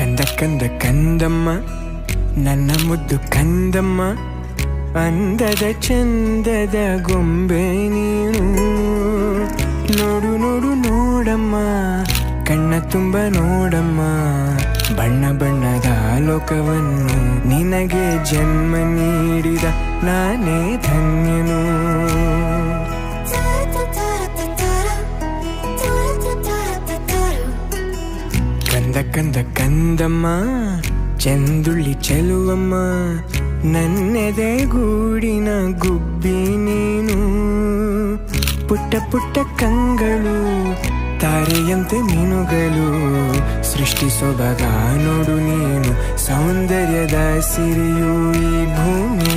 ಕಂದ ಕಂದ ಕಂದಮ್ಮ ನನ್ನ ಮುದ್ದು ಕಂದಮ್ಮ, ಅಂದದ ಚಂದದ ಗೊಂಬೆ ನೀನು. ನೋಡು ನೋಡು ನೋಡಮ್ಮ, ಕಣ್ಣ ತುಂಬ ನೋಡಮ್ಮ, ಬಣ್ಣ ಬಣ್ಣದ ಲೋಕವನ್ನು ನಿನಗೆ ಜನ್ಮ ನೀಡಿದ ನಾನೇ ಧನ್ಯನು. ಕಂದ ಕಂದ ಕಂದಮ್ಮ ಚಂದುಳ್ಳಿ ಚೆಲುವಮ್ಮ, ನನ್ನೆದೆ ಗೂಡಿನ ಗುಬ್ಬಿ ನೀನು. ಪುಟ್ಟ ಪುಟ್ಟ ಕಂಗಳು ತಾರೆಯಂತೆ ಮೀನುಗಳು, ಸೃಷ್ಟಿ ಸೊಬಗ ನೋಡು ನೀನು, ಸೌಂದರ್ಯದ ಸಿರಿಯು ಈ ಭೂಮಿ